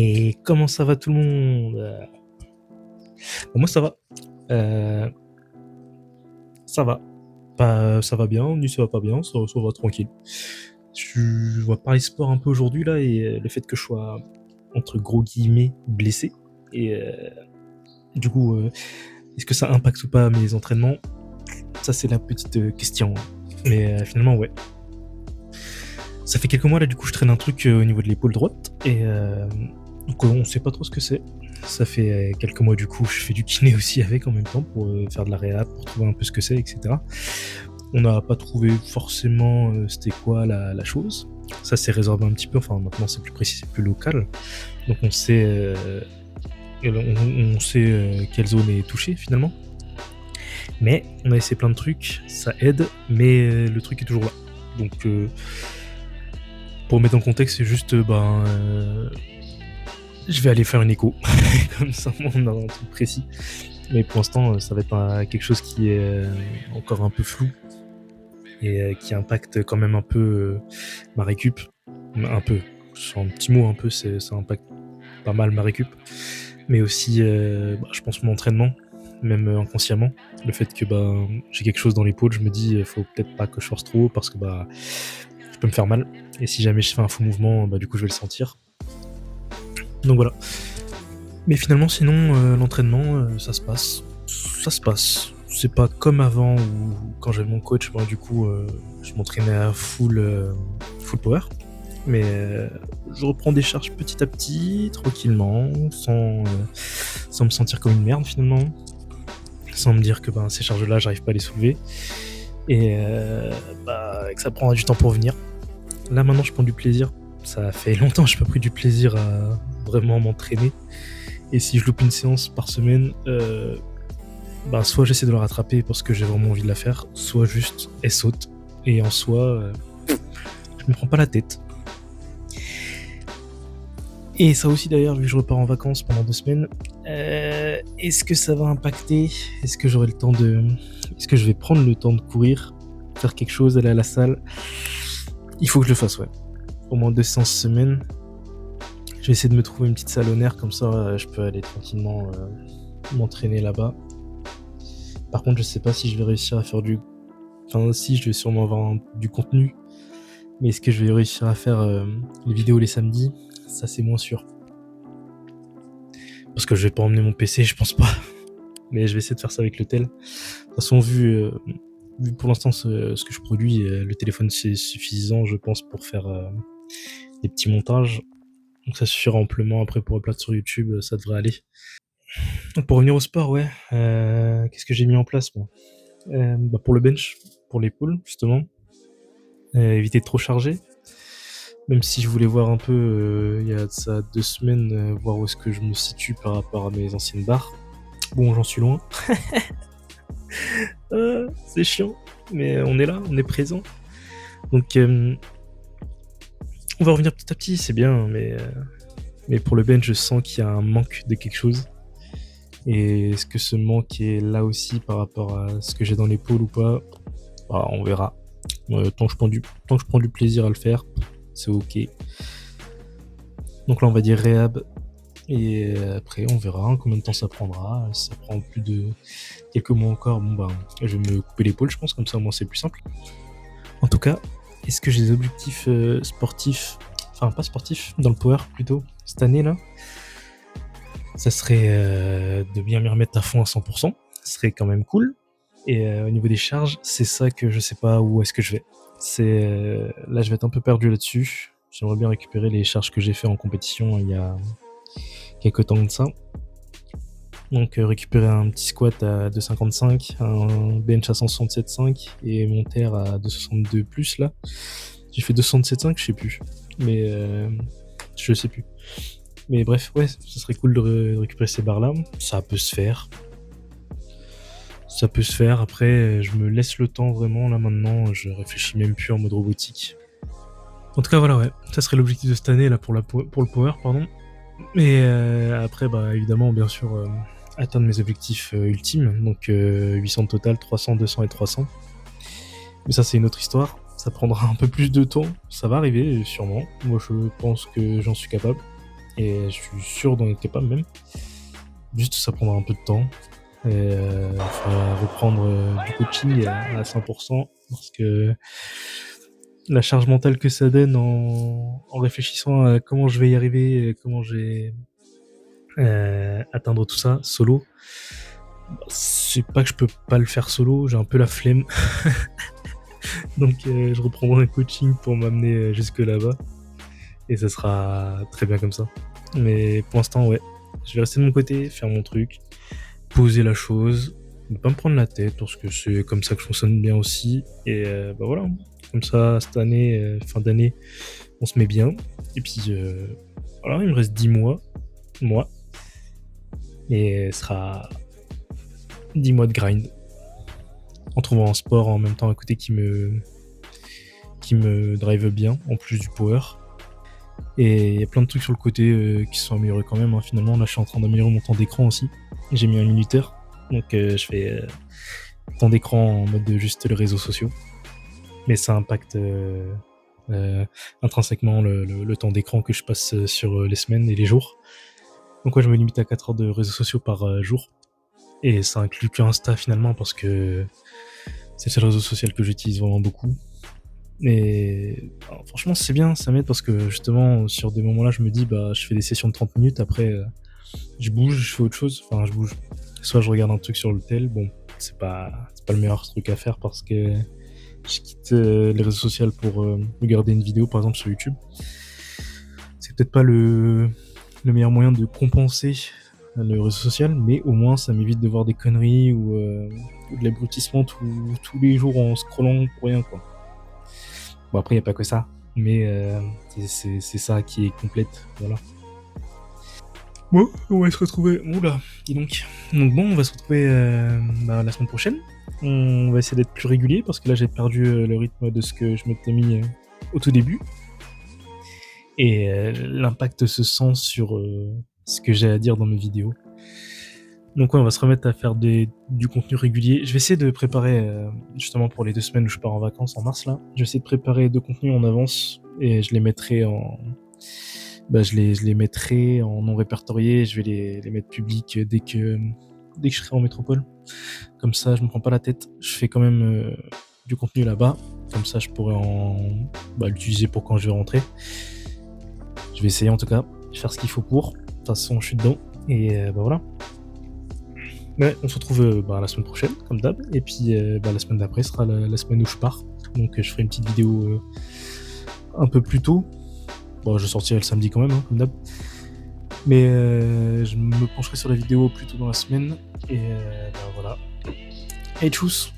Et comment ça va tout le monde? Moi ça va. Euh, Ça va. Pas, ça va bien, ni ça va pas bien, ça va tranquille. Je vais parler sport un peu aujourd'hui là et le fait que je sois entre gros guillemets blessé. Et du coup, est-ce que ça impacte ou pas mes entraînements? Ça c'est la petite question. Mais finalement ouais. Ça fait quelques mois là du coup je traîne un truc au niveau de l'épaule droite et donc on sait pas trop ce que c'est. Ça fait quelques mois du coup je fais du kiné aussi avec en même temps pour faire de la réhab, pour trouver un peu ce que c'est, etc. On n'a pas trouvé forcément c'était quoi la chose. Ça s'est résorbé un petit peu, enfin maintenant c'est plus précis, c'est plus local. Donc on sait, on sait quelle zone est touchée finalement. Mais on a essayé plein de trucs, ça aide, mais le truc est toujours là. Donc pour mettre en contexte, c'est juste je vais aller faire une écho. Comme ça on a un truc précis. Mais pour l'instant ça va être quelque chose qui est encore un peu flou et qui impacte quand même un peu ma récup. Un peu, c'est un petit mot un peu, ça impacte pas mal ma récup. Mais aussi, je pense mon entraînement, même inconsciemment. Le fait que j'ai quelque chose dans l'épaule, je me dis, faut peut-être pas que je force trop parce que je peux me faire mal. Et si jamais je fais un faux mouvement, du coup je vais le sentir. Donc voilà. Mais finalement, sinon, l'entraînement, ça se passe. Ça se passe. C'est pas comme avant où quand j'avais mon coach, du coup, je m'entraînais à full power. Mais je reprends des charges petit à petit, tranquillement, sans me sentir comme une merde finalement. Sans me dire que ces charges-là, j'arrive pas à les soulever. Et que ça prendra du temps pour venir. Là maintenant, je prends du plaisir. Ça fait longtemps que je n'ai pas pris du plaisir à vraiment m'entraîner. Et si je loupe une séance par semaine, soit j'essaie de la rattraper parce que j'ai vraiment envie de la faire, soit juste elle saute. Et en soi, je me prends pas la tête. Et ça aussi d'ailleurs, vu que je repars en vacances pendant 2 semaines, est-ce que ça va impacter? Est-ce que j'aurai le temps de... Est-ce que je vais prendre le temps de courir, faire quelque chose, aller à la salle? Il faut que je le fasse, ouais. Au moins 2 séances semaine. Je vais essayer de me trouver une petite salle en air, comme ça je peux aller tranquillement m'entraîner là-bas. Par contre, je sais pas si je vais réussir à faire du... Enfin, si, je vais sûrement avoir du contenu. Mais est-ce que je vais réussir à faire les vidéos les samedis? Ça, c'est moins sûr. Parce que je vais pas emmener mon PC, je pense pas. Mais je vais essayer de faire ça avec le tel. De toute façon, vu pour l'instant ce que je produis, le téléphone c'est suffisant, je pense, pour faire des petits montages. Donc ça suffira amplement. Après, pour upload sur YouTube, ça devrait aller. Donc pour revenir au sport, ouais. Qu'est-ce que j'ai mis en place, moi? Pour le bench, pour l'épaule, justement. Éviter de trop charger. Même si je voulais voir un peu, il y a de ça 2 semaines, voir où est-ce que je me situe par rapport à mes anciennes barres. Bon, j'en suis loin. C'est chiant, mais on est là, on est présent. Donc, on va revenir petit à petit, c'est bien, mais pour le bench, je sens qu'il y a un manque de quelque chose. Et est-ce que ce manque est là aussi par rapport à ce que j'ai dans l'épaule ou pas? On verra. Tant que je prends du plaisir à le faire, c'est ok. Donc là, on va dire réhab. Et après, on verra combien de temps ça prendra. Si ça prend plus de quelques mois encore, je vais me couper l'épaule, je pense, comme ça au moins c'est plus simple. En tout cas, est-ce que j'ai des objectifs sportifs, enfin pas sportifs, dans le power plutôt, cette année là? Ça serait de bien m'y remettre à fond à 100%, ce serait quand même cool. Et au niveau des charges, c'est ça que je sais pas où est-ce que je vais. Là, je vais être un peu perdu là-dessus. J'aimerais bien récupérer les charges que j'ai fait en compétition il y a quelques temps de ça. Donc récupérer un petit squat à 2,55, un bench à 167,5 et mon terre à 2,62 plus là. J'ai fait 2,67,5, je sais plus. Mais je sais plus. Mais bref, ouais, ce serait cool de récupérer ces barres là. Ça peut se faire. Ça peut se faire. Après, je me laisse le temps vraiment là maintenant. Je réfléchis même plus en mode robotique. En tout cas, voilà, ouais. Ça serait l'objectif de cette année là pour le power, pardon. Et après, évidemment, bien sûr, atteindre mes objectifs ultimes. Donc 800 total, 300, 200 et 300. Mais ça, c'est une autre histoire. Ça prendra un peu plus de temps. Ça va arriver, sûrement. Moi, je pense que j'en suis capable. et je suis sûr d'en être capable même. Juste, ça prendra un peu de temps. Et il faudra reprendre du coaching à 100% parce que la charge mentale que ça donne en réfléchissant à comment je vais y arriver, comment je vais atteindre tout ça solo, c'est pas que je peux pas le faire solo, j'ai un peu la flemme. Donc je reprendrai un coaching pour m'amener jusque là-bas et ça sera très bien comme ça. Mais pour l'instant, ouais, je vais rester de mon côté, faire mon truc, poser la chose, ne pas me prendre la tête parce que c'est comme ça que je fonctionne bien aussi. Et bah voilà, comme ça, cette année, fin d'année, on se met bien. Et puis voilà, il me reste 10 mois, moi, et ce sera 10 mois de grind en trouvant un sport en même temps à côté qui me drive bien, en plus du power. Et il y a plein de trucs sur le côté qui sont améliorés quand même, hein. Finalement, là, je suis en train d'améliorer mon temps d'écran aussi. J'ai mis un minuteur, donc je fais temps d'écran en mode de juste les réseaux sociaux. Mais ça impacte intrinsèquement le temps d'écran que je passe sur les semaines et les jours. Donc ouais, je me limite à 4 heures de réseaux sociaux par jour. Et ça inclut que Insta finalement parce que c'est le seul réseau social que j'utilise vraiment beaucoup. Et alors, franchement, c'est bien, ça m'aide parce que justement, sur des moments-là, je me dis, bah, je fais des sessions de 30 minutes, après, je bouge, je fais autre chose. Enfin, je bouge. Soit je regarde un truc sur le tel, bon, c'est pas le meilleur truc à faire parce que je quitte les réseaux sociaux pour regarder une vidéo, par exemple, sur YouTube. C'est peut-être pas le meilleur moyen de compenser le réseau social, mais au moins, ça m'évite de voir des conneries ou de l'abrutissement tous les jours en scrollant pour rien, quoi. Bon, après, il n'y a pas que ça, mais c'est ça qui est complète, voilà. Bon, on va se retrouver. Oula, dis donc. Donc bon, on va se retrouver la semaine prochaine. On va essayer d'être plus régulier parce que là j'ai perdu le rythme de ce que je m'étais mis au tout début. Et l'impact se sent sur ce que j'ai à dire dans mes vidéos. Donc ouais, on va se remettre à faire du contenu régulier. Je vais essayer de préparer, justement pour les 2 semaines où je pars en vacances en mars là, je vais essayer de préparer 2 contenus en avance et je les mettrai je les mettrai en non répertorié, je vais les mettre publics dès que je serai en métropole. Comme ça, je me prends pas la tête. Je fais quand même du contenu là-bas. Comme ça, je pourrais l'utiliser pour quand je vais rentrer. Je vais essayer en tout cas, faire ce qu'il faut pour. De toute façon, je suis dedans. Et voilà. Ouais, on se retrouve la semaine prochaine, comme d'hab. Et puis la semaine d'après sera la semaine où je pars. Donc je ferai une petite vidéo un peu plus tôt. Bon, je sortirai le samedi quand même, hein, comme d'hab. Mais je me pencherai sur la vidéo plus tôt dans la semaine. Et voilà. Et tchuss!